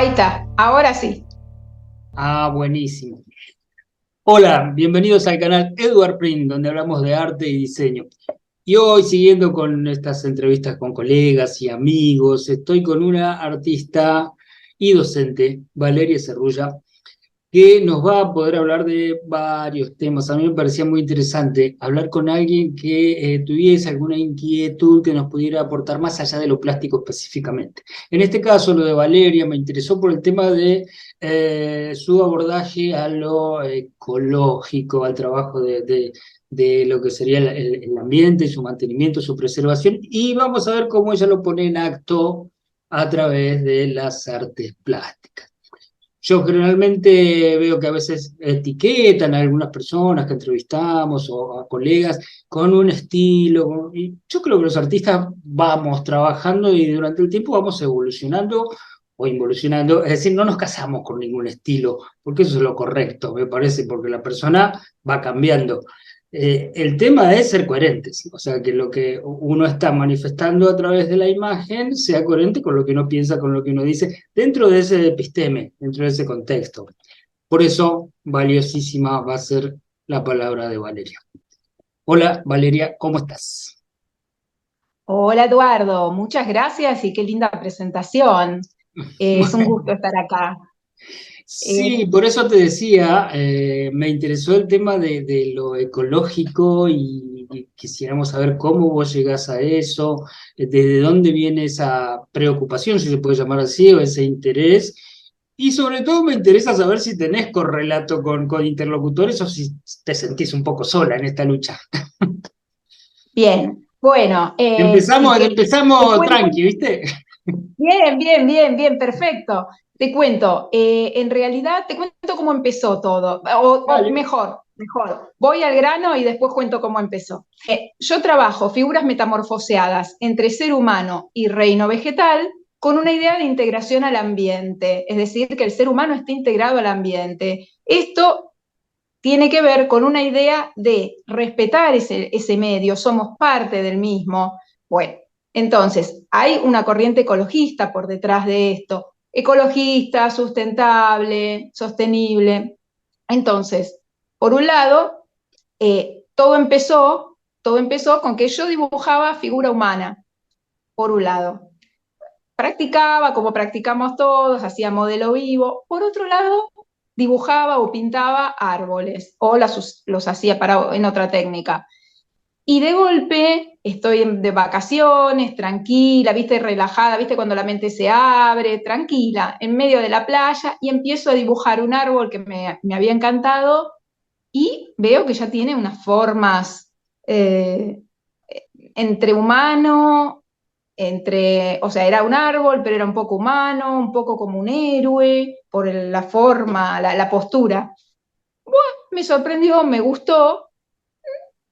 Ahí está, ahora sí. Ah, buenísimo. Hola, bienvenidos al canal Edward Print, donde hablamos de arte y diseño. Y hoy, siguiendo con estas entrevistas con colegas y amigos, estoy con una artista y docente, Valeria Cerrulla, que nos va a poder hablar de varios temas. A mí me parecía muy interesante hablar con alguien que tuviese alguna inquietud que nos pudiera aportar más allá de lo plástico específicamente. En este caso, lo de Valeria me interesó por el tema de su abordaje a lo ecológico, al trabajo de lo que sería el ambiente, su mantenimiento, su preservación, y vamos a ver cómo ella lo pone en acto a través de las artes plásticas. Yo generalmente veo que a veces etiquetan a algunas personas que entrevistamos o a colegas con un estilo. Y yo creo que los artistas vamos trabajando y durante el tiempo vamos evolucionando o involucionando. Es decir, no nos casamos con ningún estilo, porque eso es lo correcto, me parece, porque la persona va cambiando. El tema es ser coherentes, o sea, que lo que uno está manifestando a través de la imagen sea coherente con lo que uno piensa, con lo que uno dice, dentro de ese episteme, dentro de ese contexto. Por eso, valiosísima va a ser la palabra de Valeria. Hola, Valeria, ¿cómo estás? Hola Eduardo, muchas gracias y qué linda presentación. Es un gusto estar acá. Sí, Eh, por eso te decía, me interesó el tema de lo ecológico y quisiéramos saber cómo vos llegás a eso, desde dónde viene esa preocupación, si se puede llamar así, o ese interés. Y sobre todo me interesa saber si tenés correlato con interlocutores o si te sentís un poco sola en esta lucha. bien, bueno, Empezamos, te empezamos cuento. tranqui, ¿viste? Bien, bien, bien, bien, perfecto. Te cuento, en realidad te cuento cómo empezó todo, o Dale. mejor, voy al grano y después cuento cómo empezó. Yo trabajo figuras metamorfoseadas entre ser humano y reino vegetal con una idea de integración al ambiente, es decir, que el ser humano esté integrado al ambiente. Esto tiene que ver con una idea de respetar ese medio, somos parte del mismo. Bueno, entonces, hay una corriente ecologista por detrás de esto, ecologista, sustentable, sostenible. Entonces, por un lado, todo empezó con que yo dibujaba figura humana, por un lado. Practicaba como practicamos todos, hacía modelo vivo. Por otro lado, dibujaba o pintaba árboles o los hacía en otra técnica. Y de golpe estoy de vacaciones, tranquila, viste, relajada, viste, cuando la mente se abre, tranquila, en medio de la playa y empiezo a dibujar un árbol que me había encantado y veo que ya tiene unas formas eh, entre humano, o sea, era un árbol, pero era un poco humano, un poco como un héroe, por la forma, la postura. Me sorprendió, me gustó,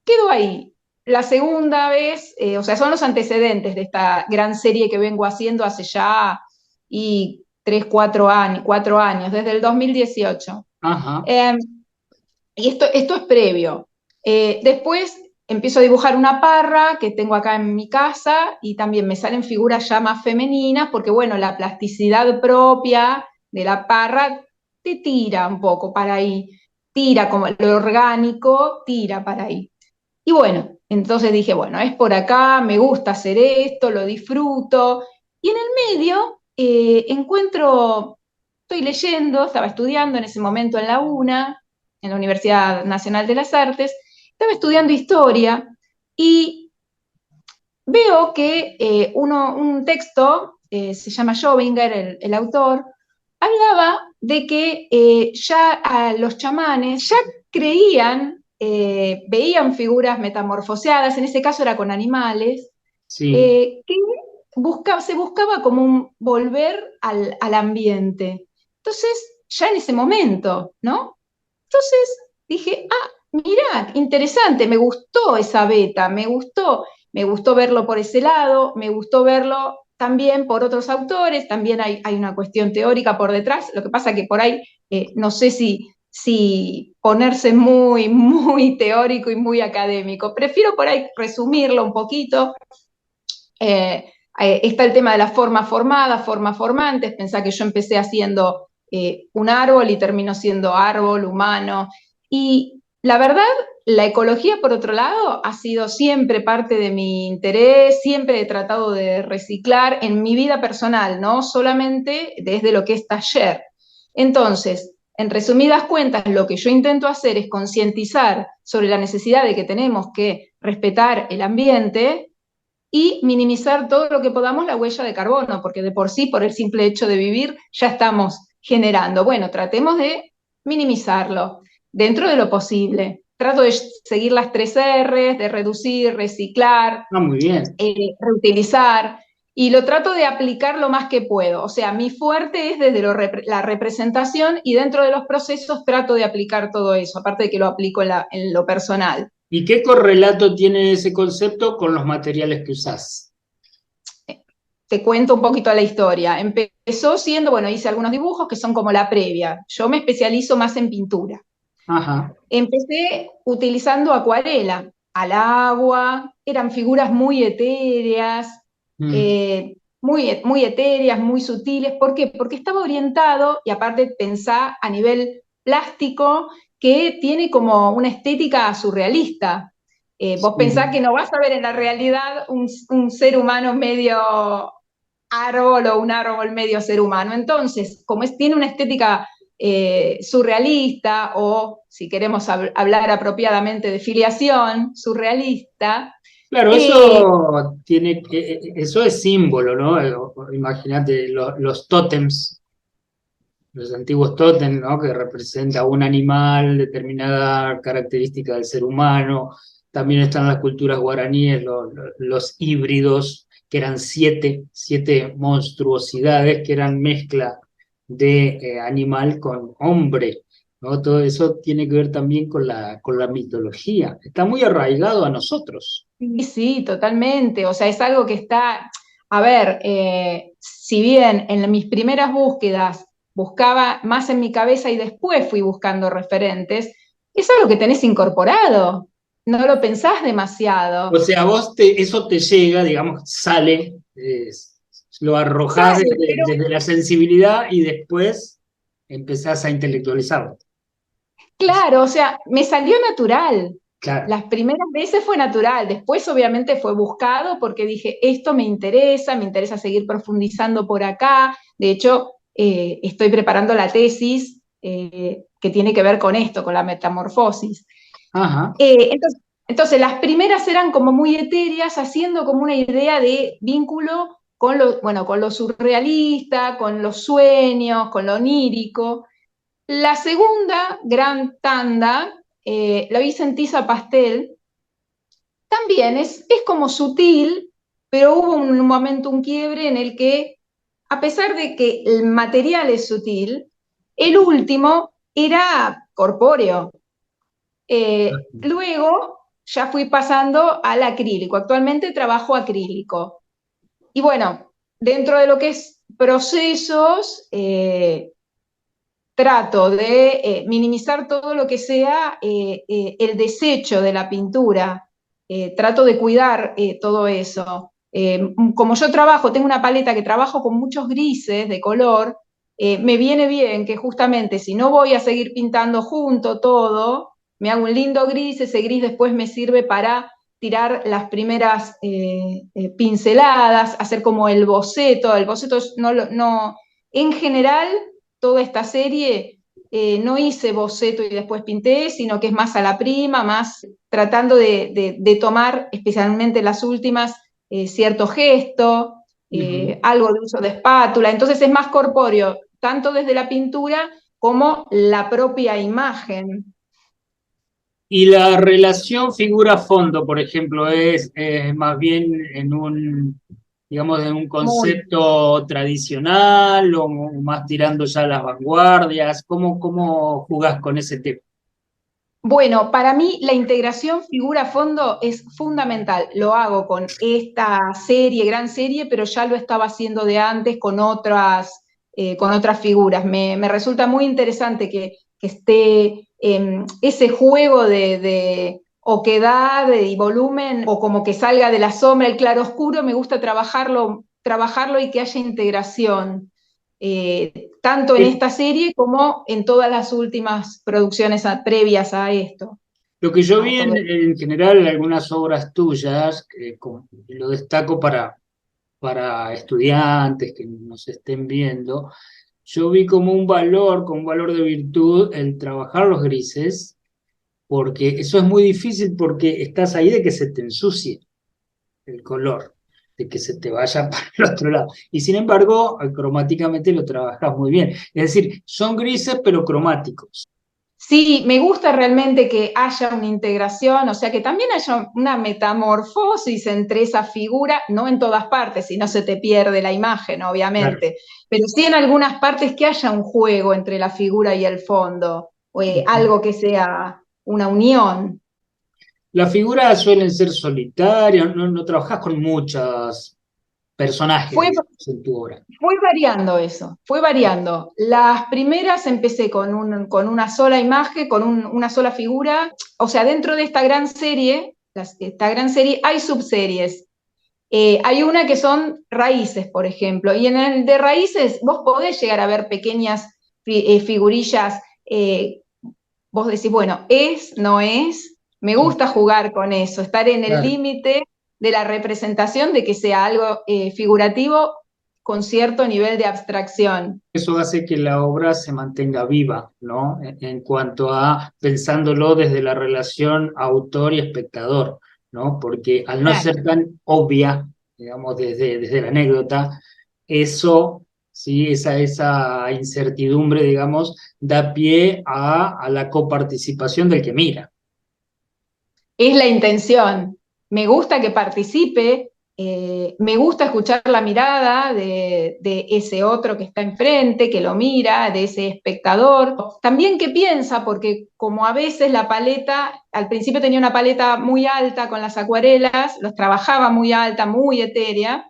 quedó ahí. La segunda vez, o sea, son los antecedentes de esta gran serie que vengo haciendo hace ya y 4 años, desde el 2018. Ajá. Eh, y esto es previo. Después empiezo a dibujar una parra que tengo acá en mi casa y también me salen figuras ya más femeninas porque, bueno, la plasticidad propia de la parra te tira un poco para ahí, tira como lo orgánico, tira para ahí. Y bueno, entonces dije, bueno, es por acá, me gusta hacer esto, lo disfruto. Y en el medio estoy leyendo, estaba estudiando en ese momento en la UNA, en la Universidad Nacional de las Artes, estaba estudiando historia y veo que un texto, se llama Schobinger, el autor, hablaba de que ya a los chamanes ya creían, veían figuras metamorfoseadas, en ese caso era con animales, Sí. que se buscaba como un volver al ambiente. Entonces, ya en ese momento, ¿no? Entonces dije, ah, mirá, interesante, me gustó esa beta, me gustó verlo por ese lado, me gustó verlo también por otros autores, también hay una cuestión teórica por detrás, lo que pasa que por ahí no sé si ponerse muy, muy teórico y muy académico, prefiero por ahí resumirlo un poquito. Está el tema de las formas formadas, formas formantes. Pensá que yo empecé haciendo un árbol y termino siendo árbol, humano. Y la verdad, la ecología, por otro lado, ha sido siempre parte de mi interés, siempre he tratado de reciclar en mi vida personal, no solamente desde lo que es taller. Entonces, en resumidas cuentas, lo que yo intento hacer es concientizar sobre la necesidad de que tenemos que respetar el ambiente y minimizar todo lo que podamos la huella de carbono, porque de por sí, por el simple hecho de vivir, ya estamos generando. Bueno, tratemos de minimizarlo dentro de lo posible. Trato de seguir las 3 Rs, de reducir, reciclar, Ah, muy bien. reutilizar, y lo trato de aplicar lo más que puedo. O sea, mi fuerte es desde la representación y dentro de los procesos trato de aplicar todo eso, aparte de que lo aplico en lo personal. ¿Y qué correlato tiene ese concepto con los materiales que usás? Te cuento un poquito la historia. Empezó siendo, bueno, hice algunos dibujos que son como la previa. Yo me especializo más en pintura. Ajá. Empecé utilizando acuarela al agua, eran figuras muy etéreas, Mm. muy etéreas, muy sutiles. ¿Por qué? Porque estaba orientado, y aparte pensá a nivel plástico, que tiene como una estética surrealista. Vos pensás Sí. que no vas a ver en la realidad un ser humano medio árbol o un árbol medio ser humano. Entonces, como tiene una estética surrealista o, si queremos hablar apropiadamente de filiación, surrealista, Claro, eh, eso tiene que, eso es símbolo, ¿no? Imagínate los tótems, los antiguos tótems, ¿no? Que representa un animal, determinada característica del ser humano. También están las culturas guaraníes, los híbridos, que eran siete monstruosidades, que eran mezcla de animal con hombre, ¿no? Todo eso tiene que ver también con la mitología. Está muy arraigado a nosotros. sí, sí, totalmente. O sea, es algo que está, a ver, si bien en mis primeras búsquedas buscaba más en mi cabeza y después fui buscando referentes, es algo que tenés incorporado. No lo pensás O demasiado. sea, eso te llega, digamos, sale, lo arrojás Sale, pero desde la sensibilidad y después empezás a intelectualizarlo. claro, o sea, me salió natural. Claro. Las primeras veces fue natural, después obviamente fue buscado porque dije, esto me interesa seguir profundizando por acá. De hecho, estoy preparando la tesis que tiene que ver con esto, con la metamorfosis. Ajá. Entonces, las primeras eran como muy etéreas, haciendo como una idea de vínculo con bueno, con lo surrealista, con los sueños, con lo onírico. La segunda gran tanda la hice en tiza pastel. También es como sutil, pero hubo un momento, un quiebre en el que, a pesar de que el material es sutil, el último era corpóreo. Luego ya fui pasando al acrílico. Actualmente trabajo acrílico. Y bueno, dentro de lo que es procesos, trato de minimizar todo lo que sea el desecho de la pintura. Trato de cuidar todo eso. Como yo trabajo, tengo una paleta que trabajo con muchos grises de color, me viene bien que justamente si no voy a seguir pintando junto todo, me hago un lindo gris, ese gris después me sirve para tirar las primeras pinceladas, hacer como el boceto no, en general toda esta serie no hice boceto y después pinté, sino que es más a la prima, más tratando de tomar, especialmente las últimas, cierto gesto, Ujú. algo de uso de espátula. Entonces es más corpóreo, tanto desde la pintura como la propia imagen. Y la relación figura-fondo, por ejemplo, es más bien en un, digamos, en un Muy concepto tradicional o más tirando ya a las vanguardias. ¿Cómo jugás con ese tema? bueno, para mí la integración figura-fondo es fundamental. Lo hago con esta serie, gran serie, pero ya lo estaba haciendo de antes con otras figuras. Me resulta muy interesante que esté ese juego oquedad y volumen, o como que salga de la sombra el claroscuro, me gusta trabajarlo y que haya integración, tanto en esta serie como en todas las últimas producciones previas a esto. Lo que yo A vi todo. en general en algunas obras tuyas, lo destaco para estudiantes que nos estén viendo, yo vi como un valor de virtud el trabajar los grises, porque eso es muy difícil porque estás ahí de que se te ensucie el color, de que se te vaya para el otro lado. Y sin embargo, cromáticamente lo trabajas muy bien. Es decir, son grises pero cromáticos. Sí, me gusta realmente que haya una integración, o sea, que también haya una metamorfosis entre esa figura, no en todas partes, si no se te pierde la imagen, Claro. obviamente, pero sí en algunas partes que haya un juego entre la figura y el fondo, o algo que sea una unión. Las figuras suelen ser solitarias, no trabajas con muchos personajes, Fue, digamos, en tu obra. fue variando eso, fue variando. Las primeras empecé con una sola imagen, con una sola figura, o sea, dentro de esta gran serie, esta gran serie hay subseries. Hay una que son raíces, por ejemplo, y en el de raíces vos podés llegar a ver pequeñas figurillas, vos decís, bueno, es, no es, me gusta jugar con eso, estar en el Claro. límite de la representación de que sea algo figurativo con cierto nivel de abstracción. Eso hace que la obra se mantenga viva, ¿no? En cuanto a pensándolo desde la relación autor y espectador, ¿no? Porque al no Claro. ser tan obvia, digamos, desde la anécdota, eso, sí, esa incertidumbre, digamos, da pie a la coparticipación del que mira. Es la intención. Me gusta que participe, me gusta escuchar la mirada de ese otro que está enfrente, que lo mira, de ese espectador. También qué piensa, porque como a veces la paleta, al principio tenía una paleta muy alta con las acuarelas, los trabajaba muy alta, muy etérea,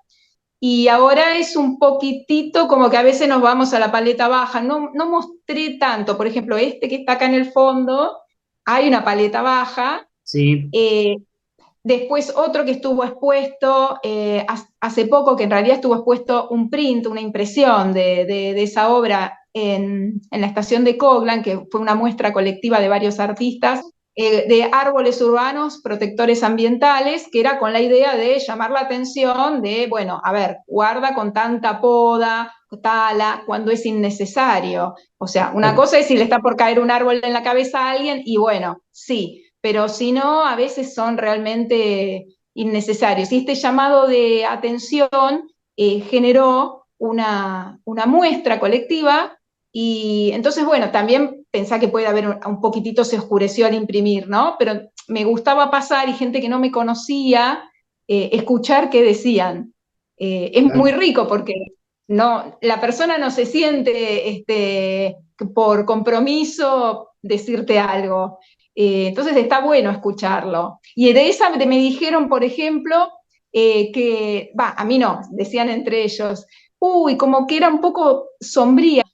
y ahora es un poquitito como que a veces nos vamos a la paleta baja. No mostré tanto, por ejemplo, este que está acá en el fondo, hay una paleta baja. Sí, eh, Después otro que estuvo expuesto hace poco, que en realidad estuvo expuesto un print, una impresión de esa obra en la estación de Coglan, que fue una muestra colectiva de varios artistas, de árboles urbanos, protectores ambientales, que era con la idea de llamar la atención de, bueno, a ver, guarda con tanta poda, tala, cuando es innecesario. O sea, una cosa es si le está por caer un árbol en la cabeza a alguien y bueno, sí, pero si no, a veces son realmente innecesarios. Y este llamado de atención generó una muestra colectiva y entonces, bueno, también pensá que puede haber un poquitito se oscureció al imprimir, ¿no? Pero me gustaba pasar y gente que no me conocía, escuchar qué decían. Es muy rico porque no, la persona no se siente por compromiso decirte algo. Entonces está bueno escucharlo. Y de esa me dijeron, por ejemplo, a mí no, decían entre ellos, uy, como que era un poco sombría.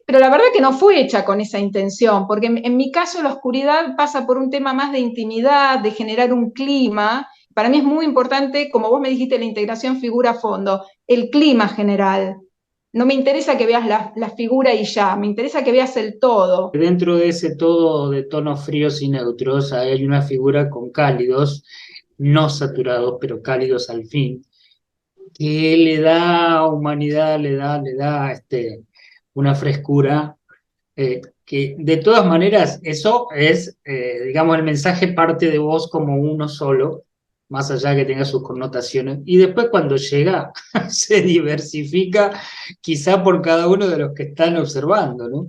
Pero la verdad que no fue hecha con esa intención, porque en mi caso la oscuridad pasa por un tema más de intimidad, de generar un clima. Para mí es muy importante, como vos me dijiste, la integración figura-fondo, el clima general. No me interesa que veas la figura y ya, me interesa que veas el todo. dentro de ese todo de tonos fríos y neutros hay una figura con cálidos, no saturados, pero cálidos al fin, que le da humanidad, le da una frescura, que de todas maneras eso es, digamos, el mensaje parte de vos como uno solo, más allá que tenga sus connotaciones, y después cuando llega se diversifica quizá por cada uno de los que están observando, ¿no?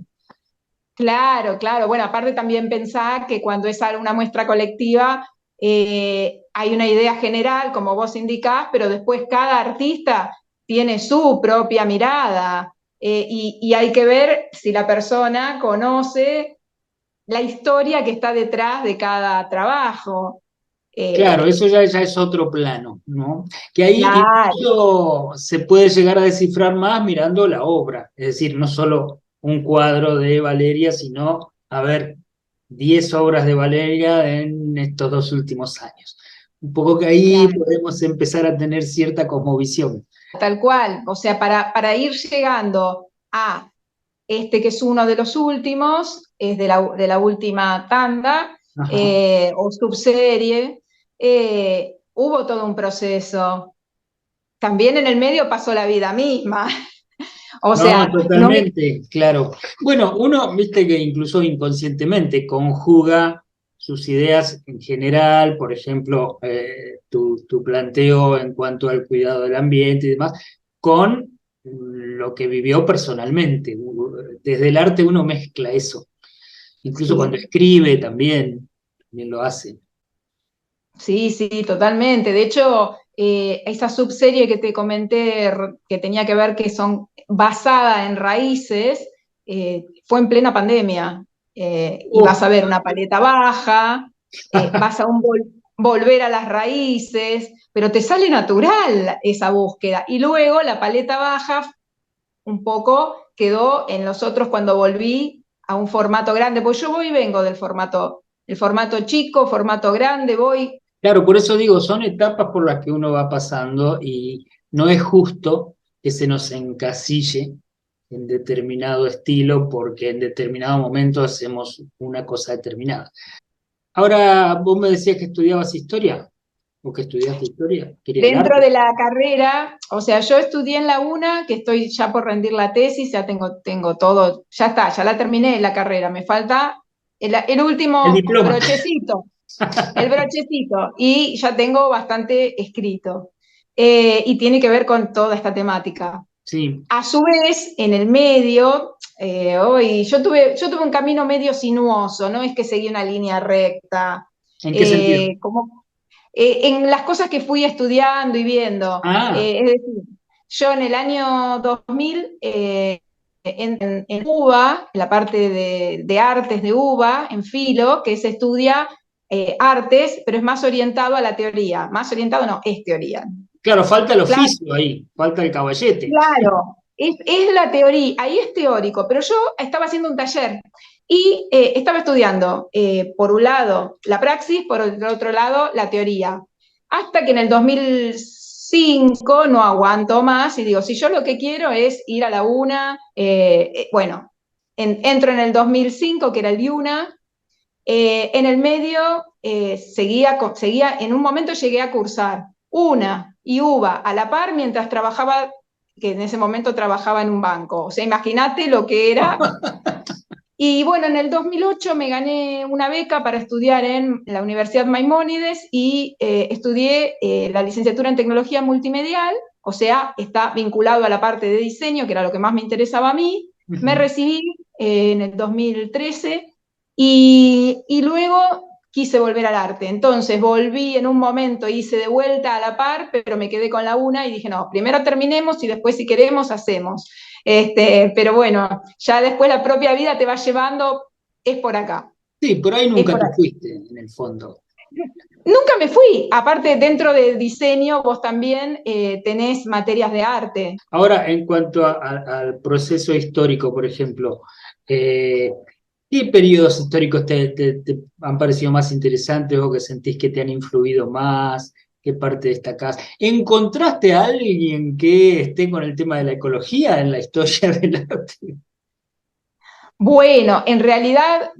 Claro, claro. Bueno, aparte también pensar que cuando es una muestra colectiva hay una idea general, como vos indicás, pero después cada artista tiene su propia mirada y hay que ver si la persona conoce la historia que está detrás de cada trabajo. Claro, Eh, eso ya es otro plano, ¿no? Que ahí claro. incluso se puede llegar a descifrar más mirando la obra, es decir, no solo un cuadro de Valeria, sino, a ver, 10 obras de Valeria en estos 2 últimos años. Un poco que ahí Claro, podemos empezar a tener cierta cosmovisión. tal cual. O sea, para ir llegando a este que es uno de los últimos, es de la última tanda Ajá. o subserie, hubo todo un proceso. También en el medio pasó la vida misma. O No, sea, no me... totalmente, claro. Bueno, uno, viste que incluso inconscientemente conjuga sus ideas en general, por ejemplo, tu planteo en cuanto al cuidado del ambiente y demás, con lo que vivió personalmente. Desde el arte uno mezcla eso. Incluso cuando Sí, escribe también lo hace. sí, sí, totalmente. De hecho, esa subserie que te comenté, que tenía que ver que son basada en raíces, fue en plena pandemia. Y vas Uf, a ver una paleta baja, vas a volver a las raíces, pero te sale natural esa búsqueda. Y luego la paleta baja un poco quedó en los otros cuando volví a un formato grande, pues yo voy y vengo del formato, el formato chico, formato grande, voy. claro, por eso digo, son etapas por las que uno va pasando y no es justo que se nos encasille en determinado estilo porque en determinado momento hacemos una cosa determinada. Ahora, vos me decías que estudiabas historia o que estudiaste historia, quería el Dentro arte. de la carrera, o sea, yo estudié en la UNA, que estoy ya por rendir la tesis, ya tengo todo, ya está, ya la terminé la carrera, me falta el El último diploma. brochecito, y ya tengo bastante escrito. Y tiene que ver con toda esta temática. Sí, A su vez, en el medio, hoy yo tuve un camino medio sinuoso, no es que seguí una línea recta, ¿en qué sentido? como en las cosas que fui estudiando y viendo. Ah, Es decir, yo en el año 2000, en UBA, en la parte de artes de UBA, en Filo, que se estudia artes, pero es más orientado a la teoría, más orientado no, es teoría. claro, falta el Claro, oficio ahí, falta el caballete. claro, es la teoría, ahí es teórico, pero yo estaba haciendo un taller y estaba estudiando, por un lado, la praxis, por el otro lado, la teoría. Hasta que en el 2005 no aguanto más y digo, si yo lo que quiero es ir a la UNA, bueno, entro en el 2005, que era el IUNA, en el medio seguía, en un momento llegué a cursar una y UBA a la par mientras trabajaba, que en ese momento trabajaba en un banco. O sea, imagínate lo que era. Y bueno, en el 2008 me gané una beca para estudiar en la Universidad Maimónides y estudié la licenciatura en tecnología multimedial, o sea, está vinculado a la parte de diseño, que era lo que más me interesaba a mí. Me Ujú. recibí en el 2013 y luego quise volver al arte. Entonces volví en un momento, hice de vuelta a la par, pero me quedé con la una y dije, no, primero terminemos y después si queremos hacemos. Pero bueno, ya después la propia vida te va llevando, es por acá, Sí, por ahí es nunca por te acá. fuiste, en el fondo. Nunca me fui, aparte dentro de diseño vos también tenés materias de arte. Ahora, en cuanto al proceso histórico, por ejemplo, eh, ¿qué periodos históricos te han parecido más interesantes o que sentís que te han influido más? ¿Qué parte destacás? ¿Encontraste a alguien que esté con el tema de la ecología en la historia del arte? Bueno, en realidad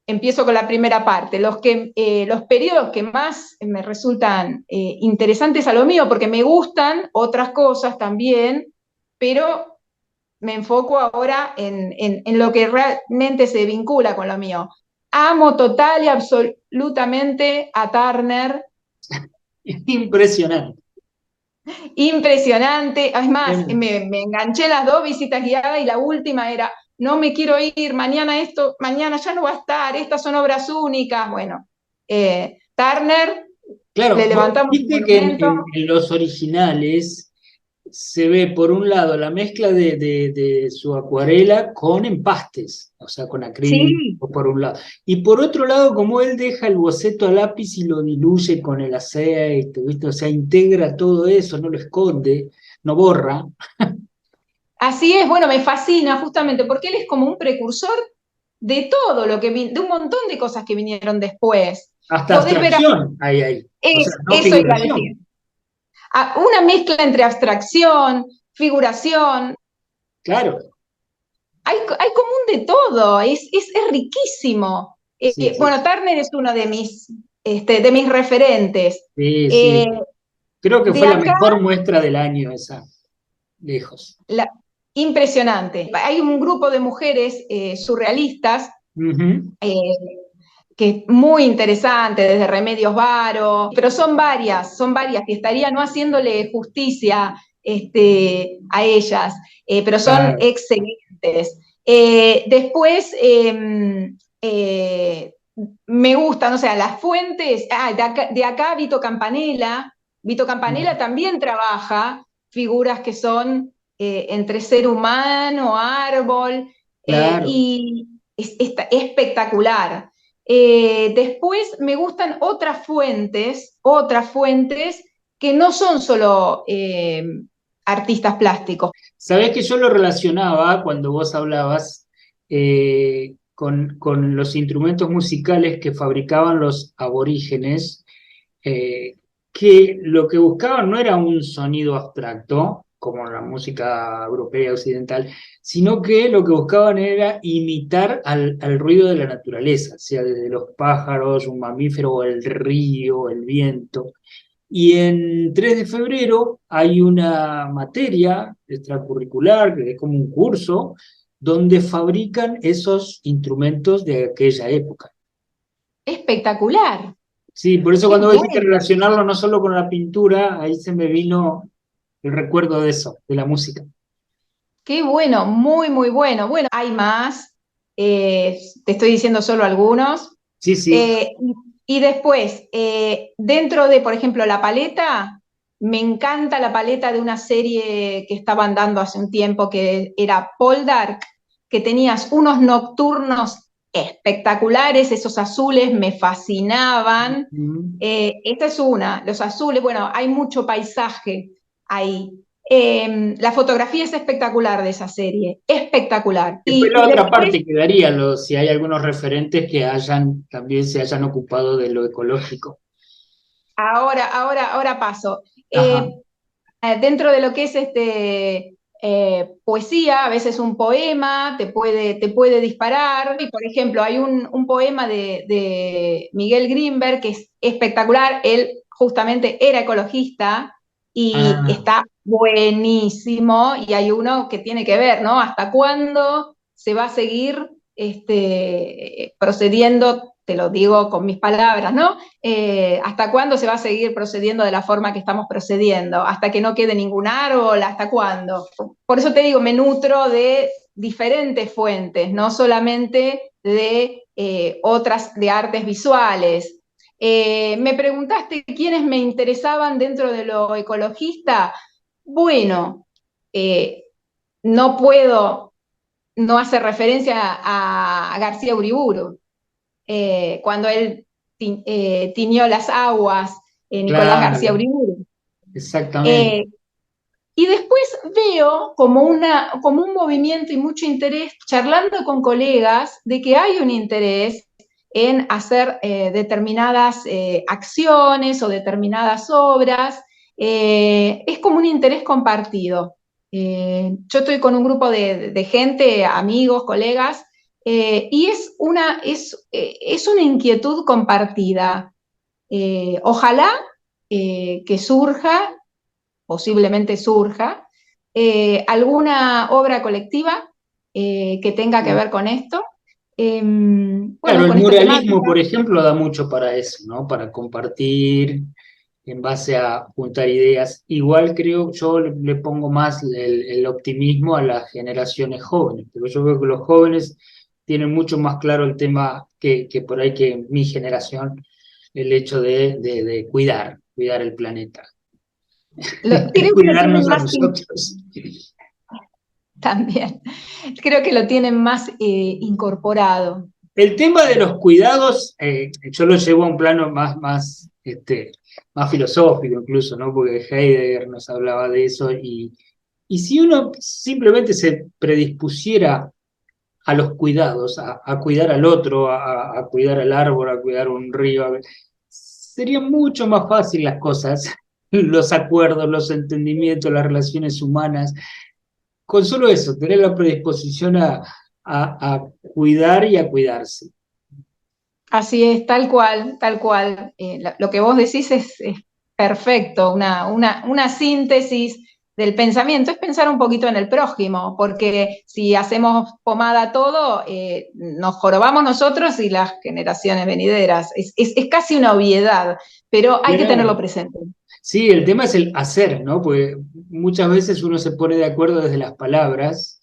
empiezo con la primera parte, los periodos que más me resultan interesantes a lo mío, porque me gustan otras cosas también, pero me enfoco ahora en lo que realmente se vincula con lo mío. Amo total y absolutamente a Turner, Impresionante. impresionante. Además, Tremendo. me enganché las dos visitas guiadas y la última era, no me quiero ir, mañana esto, mañana ya no va a estar, estas son obras únicas. Bueno, Turner, le Claro, vos levantamos un viste que en, monumento. en los originales se ve por un lado la mezcla de su acuarela con empastes, o sea, con Sí, acrílico por un lado. Y por otro lado, como él deja el boceto a lápiz y lo diluye con el aceite, ¿viste? O sea, integra todo eso, no lo esconde, no borra. así es, bueno, me fascina justamente porque él es como un precursor. de todo lo que de un montón de cosas que vinieron después. Hasta Podés ver abstracción hay ahí, o sea, no eso iba a decir. figuración. Una mezcla entre abstracción, figuración, Claro, hay como un de todo, es riquísimo. sí, sí, Bueno, Turner es uno de mis referentes. sí, Eh, sí. Creo que de fue la acá, mejor muestra del año esa, lejos. la, impresionante. Hay un grupo de mujeres surrealistas Ujú. eh, que es muy interesante, desde Remedios Varo, pero son varias, y estaría no haciéndole justicia a ellas, pero son Claro. excelentes. Después, me gustan, o sea, las fuentes, de acá Vito Campanella también trabaja figuras que son entre ser humano, árbol, Claro. y es espectacular. Después me gustan otras fuentes que no son solo artistas plásticos. Sabés que yo lo relacionaba cuando vos hablabas con los instrumentos musicales que fabricaban los aborígenes, que lo que buscaban no era un sonido abstracto, como la música europea occidental, sino que lo que buscaban era imitar al ruido de la naturaleza, sea desde los pájaros, un mamífero, el río, el viento. Y en 3 de febrero hay una materia extracurricular, que es como un curso, donde fabrican esos instrumentos de aquella época. Espectacular. Sí, por eso Qué cuando vos dijiste bueno, relacionarlo no solo con la pintura, ahí se me vino el recuerdo de eso, de la música. qué bueno, muy, muy bueno. Bueno, hay más, te estoy diciendo solo algunos. Sí, sí. Y después, dentro de, por ejemplo, la paleta, me encanta la paleta de una serie que estaban dando hace un tiempo que era Poldark, que tenías unos nocturnos espectaculares, esos azules me fascinaban. Mm. Esta es una, los azules, bueno, hay mucho paisaje ahí. La fotografía es espectacular de esa serie, espectacular. Después Y la otra después, parte quedaría, si hay algunos referentes que también se hayan ocupado de lo ecológico. ahora paso. Ajá. Dentro de lo que es poesía, a veces un poema te puede disparar. Y por ejemplo, hay un poema de Miguel Grimberg que es espectacular. Él justamente era ecologista y Ah, está buenísimo. Y hay uno que tiene que ver, ¿no? ¿Hasta cuándo se va a seguir procediendo? Te lo digo con mis palabras, ¿no? ¿Hasta cuándo se va a seguir procediendo de la forma que estamos procediendo? ¿Hasta que no quede ningún árbol? ¿Hasta cuándo? Por eso te digo, me nutro de diferentes fuentes, no solamente de otras, de artes visuales. Me preguntaste quiénes me interesaban dentro de lo ecologista. Bueno, eh, no puedo no hacer referencia a García Uriburu, cuando él tiñó las aguas, Nicolás García claro, Uriburu. exactamente. Eh, y después veo como un movimiento y mucho interés, charlando con colegas, de que hay un interés en hacer determinadas acciones o determinadas obras. Es como un interés compartido. Yo estoy con un grupo de gente, amigos, colegas, y es una inquietud compartida. Ojalá que surja, posiblemente surja, alguna obra colectiva que tenga que ver con esto. Claro, Bueno, el con esta muralismo, temática. por ejemplo, da mucho para eso, ¿no? Para compartir en base a juntar ideas. Igual creo, yo le pongo más el optimismo a las generaciones jóvenes, pero yo veo que los jóvenes tienen mucho más claro el tema que por ahí que mi generación, el hecho de cuidar el planeta, Creo que lo tienen cuidarnos a más nosotros. también. Creo que lo tienen más incorporado. El tema de los cuidados, yo lo llevo a un plano más filosófico incluso, ¿no? Porque Heidegger nos hablaba de eso y si uno simplemente se predispusiera a los cuidados, a cuidar al otro, a cuidar al árbol, a cuidar un río. Sería mucho más fácil las cosas, los acuerdos, los entendimientos, las relaciones humanas. Con solo eso, tener la predisposición a cuidar y a cuidarse. Así es, tal cual, tal cual. Lo que vos decís es perfecto, una síntesis del pensamiento, es pensar un poquito en el prójimo, porque si hacemos pomada a todo, nos jorobamos nosotros y las generaciones venideras. Es casi una obviedad, pero hay que tenerlo Claro. presente. Sí, el tema es el hacer, ¿no? Porque muchas veces uno se pone de acuerdo desde las palabras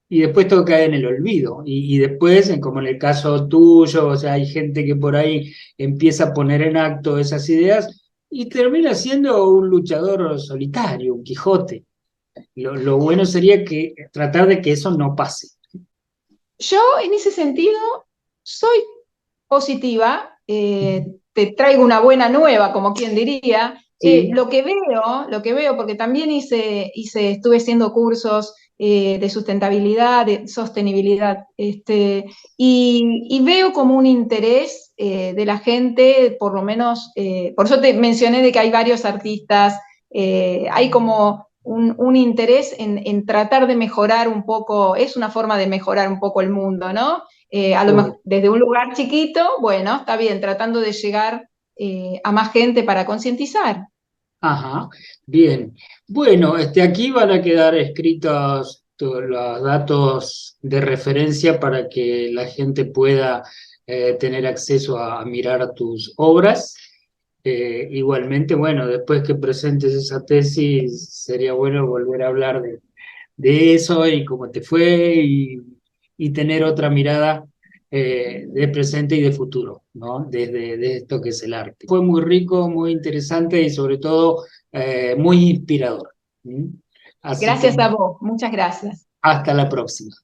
y después todo cae en el olvido. Y después, como en el caso tuyo, o sea, hay gente que por ahí empieza a poner en acto esas ideas y termina siendo un luchador solitario, un Quijote. Lo bueno sería que tratar de que eso no pase. Yo en ese sentido soy positiva, te traigo una buena nueva, como quien diría. Sí, Lo que veo, porque también estuve haciendo cursos de sustentabilidad, de sostenibilidad, y veo como un interés de la gente, por lo menos, por eso te mencioné de que hay varios artistas, hay como un interés en tratar de mejorar un poco, es una forma de mejorar un poco el mundo, ¿no? A lo mejor obvio. desde un lugar chiquito, bueno, está bien, tratando de llegar a más gente para concientizar. Ajá, bien. Bueno, aquí van a quedar escritos los datos de referencia para que la gente pueda tener acceso a mirar tus obras. Igualmente, bueno, después que presentes esa tesis, sería bueno volver a hablar de eso y cómo te fue y tener otra mirada de presente y de futuro, ¿no? De esto que es el arte. Fue muy rico, muy interesante y sobre todo muy inspirador. ¿Mm? Así que Gracias a vos, muchas gracias. hasta la próxima.